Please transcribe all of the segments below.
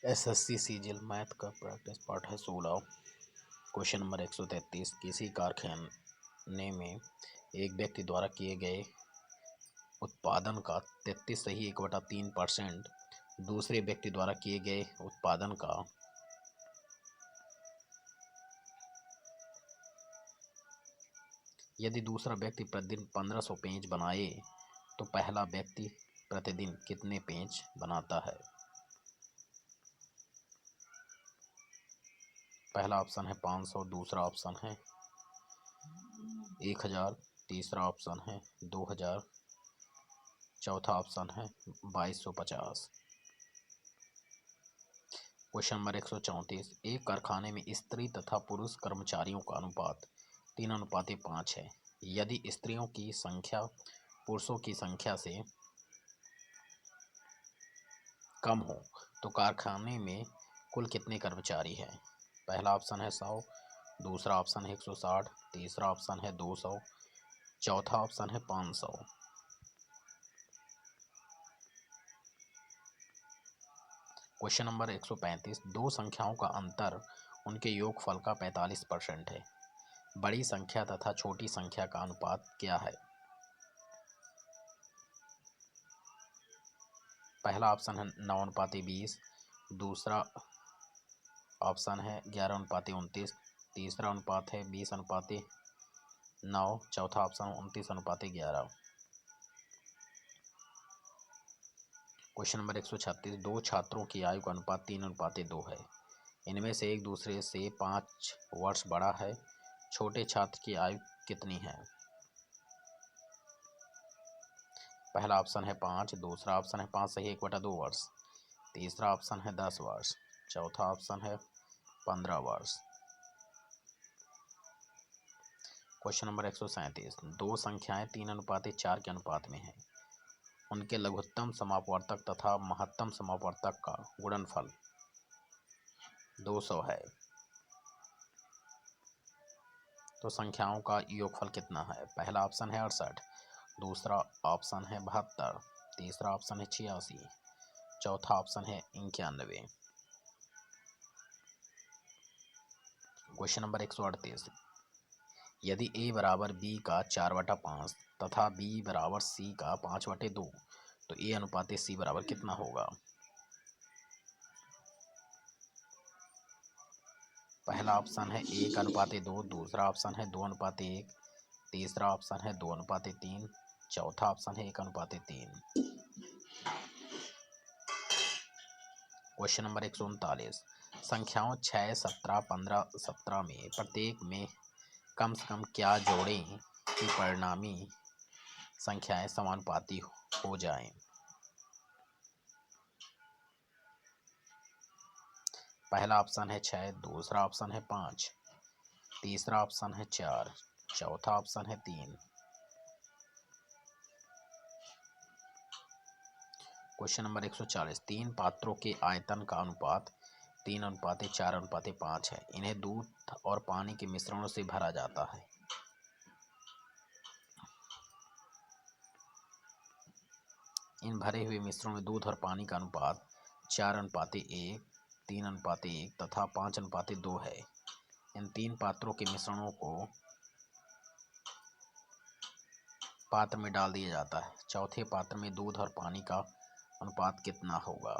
SSC CGL math का practice part है 16। Question number 133। किसी कारखाने में एक व्यक्ति द्वारा किए गए उत्पादन का 33.1/3% दूसरे व्यक्ति द्वारा किए गए उत्पादन का यदि दूसरा व्यक्ति प्रतिदिन 1500 पेज बनाए तो पहला व्यक्ति प्रतिदिन कितने पेज बनाता है। पहला ऑप्शन है 500, दूसरा ऑप्शन है 1000, तीसरा ऑप्शन है 2000, चौथा ऑप्शन है 2250। Question number 134। एक कारखाने में स्त्री तथा पुरुष कर्मचारियों का अनुपात 3:5 है। यदि स्त्रियों की संख्या पुरुषों की संख्या से कम हो तो कारखाने में कुल कितने कर्मचारी हैं। पहला ऑप्शन है 100, दूसरा ऑप्शन है 160, तीसरा ऑप्शन है 200, चौथा ऑप्शन है 500। Question number 135। दो संख्याओं का अंतर उनके योगफल का 45% है। बड़ी संख्या तथा छोटी संख्या का अनुपात क्या है। पहला ऑप्शन है 9:20, दूसरा ऑप्शन है 11:29, तीसरा अनुपात है 20:9, चौथा ऑप्शन 29:11। Question number 136। दो छात्रों की आयु का अनुपात 3:2 है। इनमें से एक दूसरे से 5 वर्ष बड़ा है। छोटे छात्र की आयु कितनी है। पहला ऑप्शन है 5, दूसरा ऑप्शन है 5 सही 1/2 वर्ष, तीसरा ऑप्शन है 10 वर्ष, चौथा ऑप्शन है 15 वर्ष। Question number 137। दो संख्याएं 3:4 के अनुपात में हैं। उनके लघुत्तम समापवर्तक तथा महत्तम समापवर्तक का गुणनफल 200 है। तो संख्याओं का योगफल कितना है। पहला ऑप्शन है 68, दूसरा ऑप्शन है 72, तीसरा ऑप्शन है 86, चौथा ऑप्शन है 91। Question number 138। यदि a बराबर b का 4/5 तथा b बराबर c का 5/2 तो a अनुपात c बराबर कितना होगा। पहला ऑप्शन है 1:2, दूसरा ऑप्शन है 2:1, तीसरा ऑप्शन है 2:3, चौथा ऑप्शन है 1:3। Question number 139। संख्याओं 6, 17, 15, 17 में प्रत्येक में कम से कम क्या जोड़ें कि परिणामी संख्याएं समानुपाती हो जाएं। पहला ऑप्शन है 6, दूसरा ऑप्शन है 5, तीसरा ऑप्शन है 4, चौथा ऑप्शन है 3। Question number 140। तीन पात्रों के आयतन का अनुपात 3:4:5 है। इन्हें दूध और पानी के मिश्रणों से भरा जाता है। इन भरे हुए मिश्रणों में दूध और पानी का अनुपात 4:1, 3:1 तथा 5:2 है। इन तीन पात्रों के मिश्रणों को पात्र में डाल दिया जाता है। चौथे पात्र में दूध और पानी का अनुपात कितना होगा।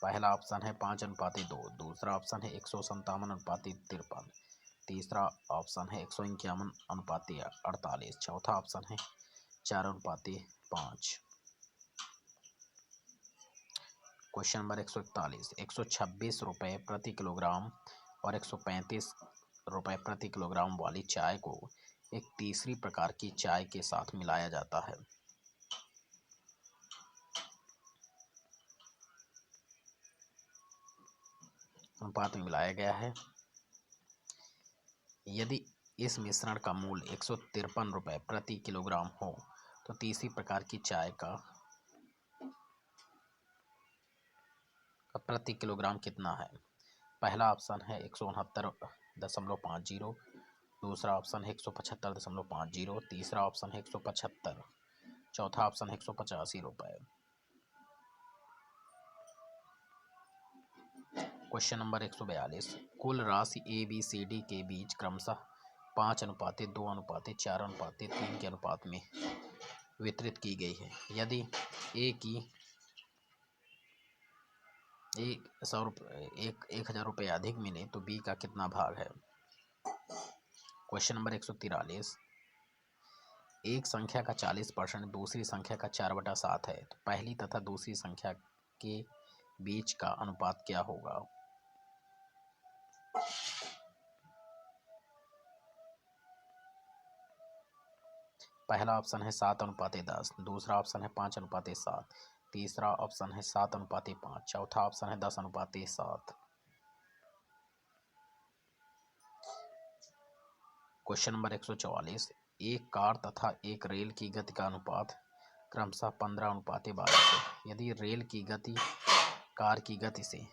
पहला ऑप्शन है 5:2, दूसरा ऑप्शन है 157:53, तीसरा ऑप्शन है 151:48, चौथा ऑप्शन है 4:5। Question number 141। 126 रुपये प्रति किलोग्राम और 135 रुपये प्रति किलोग्राम वाली चाय को एक तीसरी प्रकार की चाय के साथ मिलाया जाता है। अनुपात में मिलाया गया है। यदि इस मिश्रण का मूल्य 153 रुपये प्रति किलोग्राम हो तो तीसरी प्रकार की चाय का प्रति किलोग्राम कितना है। पहला ऑप्शन है 169.50, दूसरा ऑप्शन है 175.50, तीसरा ऑप्शन है 175, चौथा ऑप्शन है 185 रुपये। क्वेश्चन नंबर 142, कुल राशि ABCD के बीच क्रमशः 5:2:4:3 के अनुपात में वितरित की गई है। यदि A की 1,000 रुपये अधिक मिले तो B का कितना भाग है। क्वेश्चन नंबर 143, एक संख्या का 40% दूसरी संख्या का 4/7 है तो पहली तथा दूसरी संख्या के बीच का अनुपात क्या होगा। पहला ऑप्शन है 7:10, दूसरा ऑप्शन है 5:7, तीसरा ऑप्शन है 7:5, चौथा ऑप्शन है 10:7। क्वेश्चन नंबर 144, एक कार तथा एक रेल की गति का अनुपात क्रमशः 15:12 है। यदि रेल की गति कार की गति से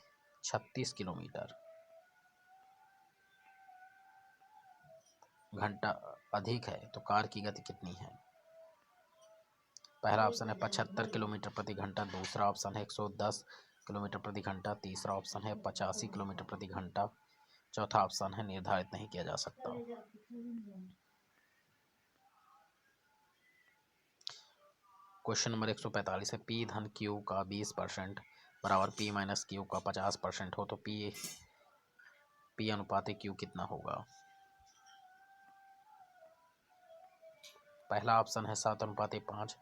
36 किलोमीटर घंटा अधिक है तो कार की गति कितनी है। पहला ऑप्शन है 75 किलोमीटर प्रति घंटा, दूसरा ऑप्शन है 110 किलोमीटर प्रति घंटा, तीसरा ऑप्शन है 85 किलोमीटर प्रति घंटा, चौथा ऑप्शन है निर्धारित नहीं किया जा सकता। क्वेश्चन नंबर 145 है, P धन Q का 20% बराबर P माइनस Q का 50% हो तो P अनुपात Q कितना होगा। पहला ऑप्शन है 7:5,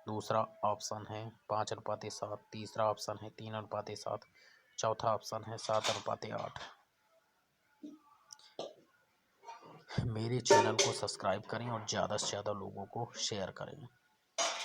दूसरा ऑप्शन है 5:7, तीसरा ऑप्शन है 3:7, चौथा ऑप्शन है 7:8। मेरे चैनल को सब्सक्राइब करें और ज़्यादा से ज़्यादा लोगों को शेयर करें।